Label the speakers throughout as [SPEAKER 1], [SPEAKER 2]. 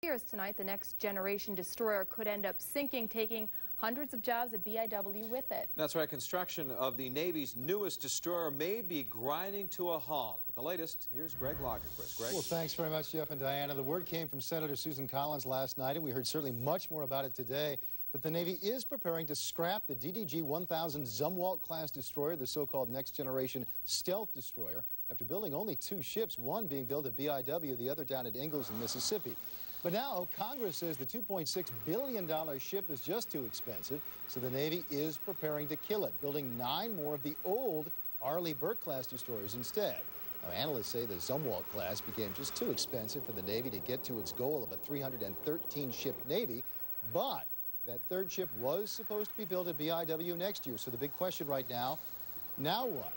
[SPEAKER 1] Years tonight, the next generation destroyer could end up sinking, taking hundreds of jobs at BIW with it.
[SPEAKER 2] That's right. Construction of the Navy's newest destroyer may be grinding to a halt. But the latest, here's Greg Lagerquist. Greg.
[SPEAKER 3] Well, thanks very much, Jeff and Diana. The word came from Senator Susan Collins last night, and we heard certainly much more about it today, that the Navy is preparing to scrap the DDG 1000 Zumwalt-class destroyer, the so-called next-generation stealth destroyer, after building only 2 ships, one being built at BIW, the other down at Ingalls in Mississippi. But now Congress says the $2.6 billion ship is just too expensive, so the Navy is preparing to kill it, building 9 more of the old Arleigh Burke-class destroyers instead. Now, analysts say the Zumwalt class became just too expensive for the Navy to get to its goal of a 313-ship Navy, but that third ship was supposed to be built at BIW next year. So the big question right now what?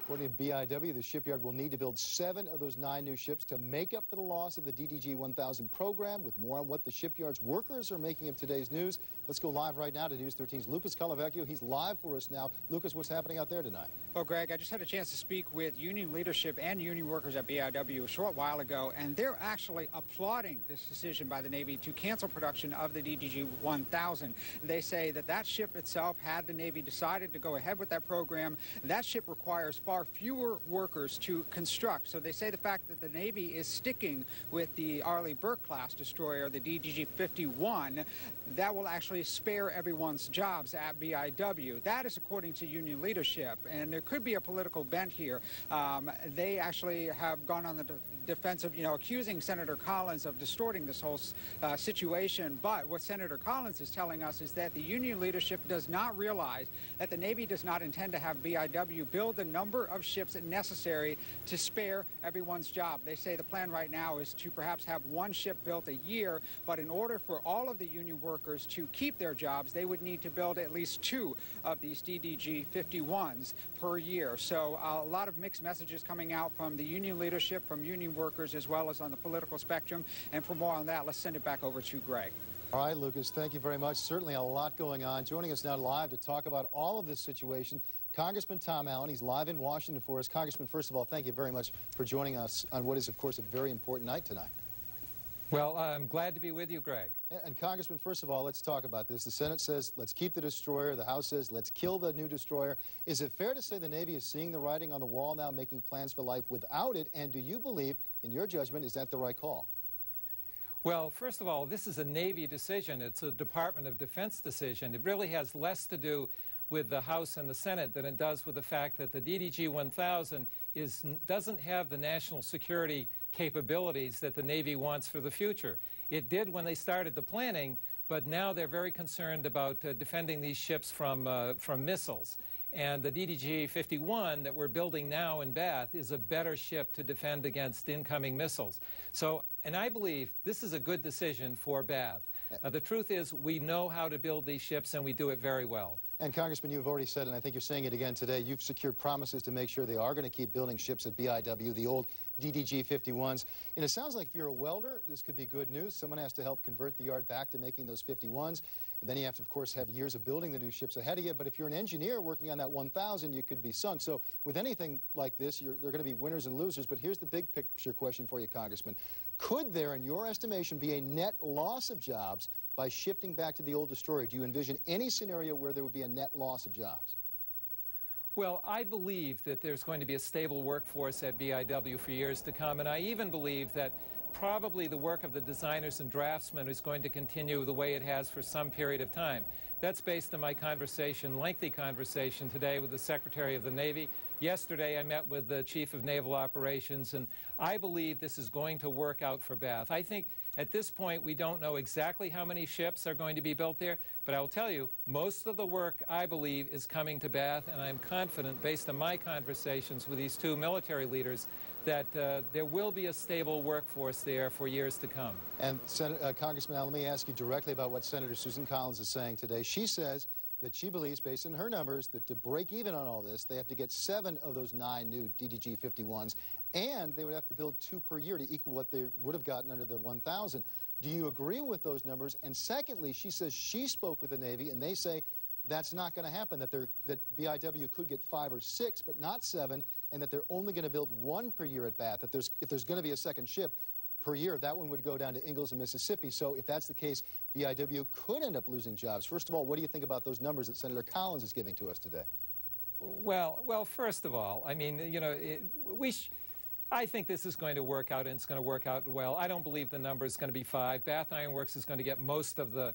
[SPEAKER 3] According to BIW, the shipyard will need to build 7 of those 9 new ships to make up for the loss of the DDG 1000 program. With more on what the shipyard's workers are making of today's news, let's go live right now to News 13's Lucas Calavecchio. He's live for us now. Lucas, what's happening out there tonight?
[SPEAKER 4] Well, Greg, I just had a chance to speak with union leadership and union workers at BIW a short while ago, and they're actually applauding this decision by the Navy to cancel production of the DDG 1000. They say that that ship itself, had the Navy decided to go ahead with that program, that ship requires far fewer workers to construct. So they say the fact that the Navy is sticking with the Arleigh Burke-class destroyer, the DDG 51, that will actually spare everyone's jobs at BIW. That is according to union leadership, and there could be a political bent here. They actually have gone on the defensive, accusing Senator Collins of distorting this whole situation. But what Senator Collins is telling us is that the union leadership does not realize that the Navy does not intend to have BIW build the number of ships necessary to spare everyone's job. They say the plan right now is to perhaps have 1 ship built a year, but in order for all of the union workers to keep their jobs, they would need to build at least 2 of these DDG 51s per year. So a lot of mixed messages coming out from the union leadership, from union workers, as well as on the political spectrum. And for more on that, let's send it back over to Greg.
[SPEAKER 3] All right, Lucas, thank you very much. Certainly a lot going on. Joining us now live to talk about all of this situation, Congressman Tom Allen. He's live in Washington for us. Congressman, first of all, thank you very much for joining us on what is, of course, a very important night tonight.
[SPEAKER 5] Well, I'm glad to be with you, Greg.
[SPEAKER 3] And Congressman, first of all, let's talk about this. The Senate says, let's keep the destroyer. The House says, let's kill the new destroyer. Is it fair to say the Navy is seeing the writing on the wall now, making plans for life without it? And do you believe, in your judgment, is that the right call?
[SPEAKER 5] Well, first of all, this is a Navy decision. It's a Department of Defense decision. It really has less to do with the House and the Senate than it does with the fact that the DDG 1000 doesn't have the national security capabilities that the Navy wants for the future. It did when they started the planning, but now they're very concerned about defending these ships from missiles. And the DDG 51 that we're building now in Bath is a better ship to defend against incoming missiles. So, and I believe this is a good decision for Bath. The truth is, we know how to build these ships, and we do it very well.
[SPEAKER 3] And Congressman, you've already said, and I think you're saying it again today, you've secured promises to make sure they are going to keep building ships at BIW, the old DDG 51s. And it sounds like if you're a welder, this could be good news. Someone has to help convert the yard back to making those 51s. And then you have to, of course, have years of building the new ships ahead of you. But if you're an engineer working on that 1000, you could be sunk. So with anything like this, there are going to be winners and losers. But here's the big picture question for you, Congressman. Could there, in your estimation, be a net loss of jobs by shifting back to the old destroyer? Do you envision any scenario where there would be a net loss of jobs?
[SPEAKER 5] Well, I believe that there's going to be a stable workforce at BIW for years to come, and I even believe that probably the work of the designers and draftsmen is going to continue the way it has for some period of time. That's based on my lengthy conversation today with the Secretary of the Navy. Yesterday, I met with the Chief of Naval Operations, and I believe this is going to work out for Bath. I think at this point, we don't know exactly how many ships are going to be built there, but I will tell you, most of the work, I believe, is coming to Bath, and I'm confident, based on my conversations with these 2 military leaders, that there will be a stable workforce there for years to come.
[SPEAKER 3] And Congressman, let me ask you directly about what Senator Susan Collins is saying today. She says that she believes, based on her numbers, that to break even on all this, they have to get 7 of those 9 new DDG 51s, and they would have to build 2 per year to equal what they would have gotten under the 1000. Do you agree with those numbers? And secondly, she says she spoke with the Navy, and they say that's not going to happen, that BIW could get 5 or 6, but not 7, and that they're only going to build 1 per year at Bath, that if there's going to be a second ship, per year. That one would go down to Ingalls and Mississippi. So if that's the case, BIW could end up losing jobs. First of all, what do you think about those numbers that Senator Collins is giving to us today?
[SPEAKER 5] Well, first of all, I mean, you know, I think this is going to work out, and it's going to work out well. I don't believe the number is going to be 5. Bath Iron Works is going to get most of the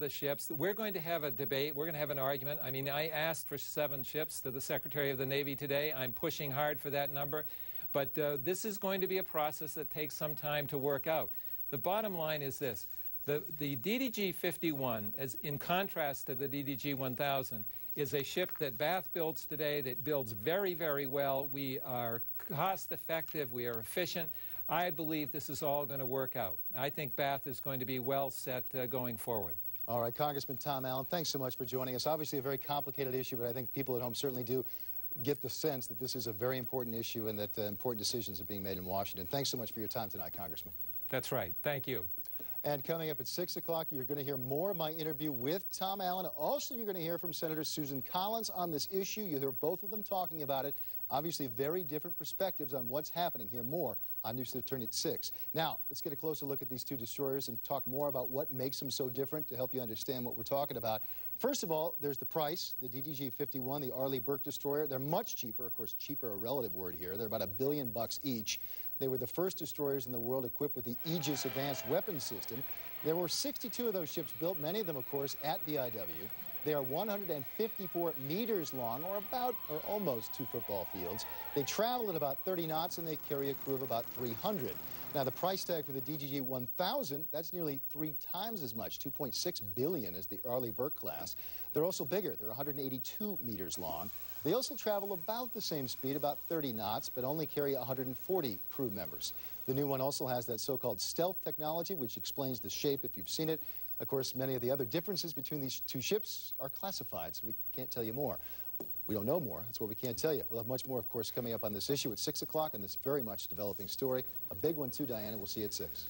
[SPEAKER 5] ships. We're going to have a debate. We're going to have an argument. I mean, I asked for 7 ships to the Secretary of the Navy today. I'm pushing hard for that number. But this is going to be a process that takes some time to work out. The bottom line is this. The DDG 51, as in contrast to the DDG 1000, is a ship that Bath builds today that builds very, very well. We are cost effective. We are efficient. I believe this is all going to work out. I think Bath is going to be well set going forward.
[SPEAKER 3] All right, Congressman Tom Allen, thanks so much for joining us. Obviously a very complicated issue, but I think people at home certainly do get the sense that this is a very important issue and that important decisions are being made in Washington. Thanks so much for your time tonight, Congressman.
[SPEAKER 5] That's right. Thank you.
[SPEAKER 3] And coming up at 6 o'clock, you're going to hear more of my interview with Tom Allen. Also, you're going to hear from Senator Susan Collins on this issue. You'll hear both of them talking about it. Obviously, very different perspectives on what's happening here. More on News 13 at 6. Now, let's get a closer look at these two destroyers and talk more about what makes them so different to help you understand what we're talking about. First of all, there's the price. The DDG 51, the Arleigh Burke destroyer, they're much cheaper. Of course, cheaper, a relative word here. They're about $1 billion each. They were the first destroyers in the world equipped with the Aegis Advanced Weapons System. There were 62 of those ships built, many of them, of course, at BIW. They are 154 meters long, or almost 2 football fields. They travel at about 30 knots, and they carry a crew of about 300. Now, the price tag for the DDG 1000, that's nearly 3 times as much, $2.6 billion as the Arleigh Burke class. They're also bigger. They're 182 meters long. They also travel about the same speed, about 30 knots, but only carry 140 crew members. The new one also has that so-called stealth technology, which explains the shape if you've seen it. Of course, many of the other differences between these two ships are classified, so we can't tell you more. We don't know more. That's what we can't tell you. We'll have much more, of course, coming up on this issue at 6 o'clock on this very much developing story. A big one, too, Diana. We'll see you at 6.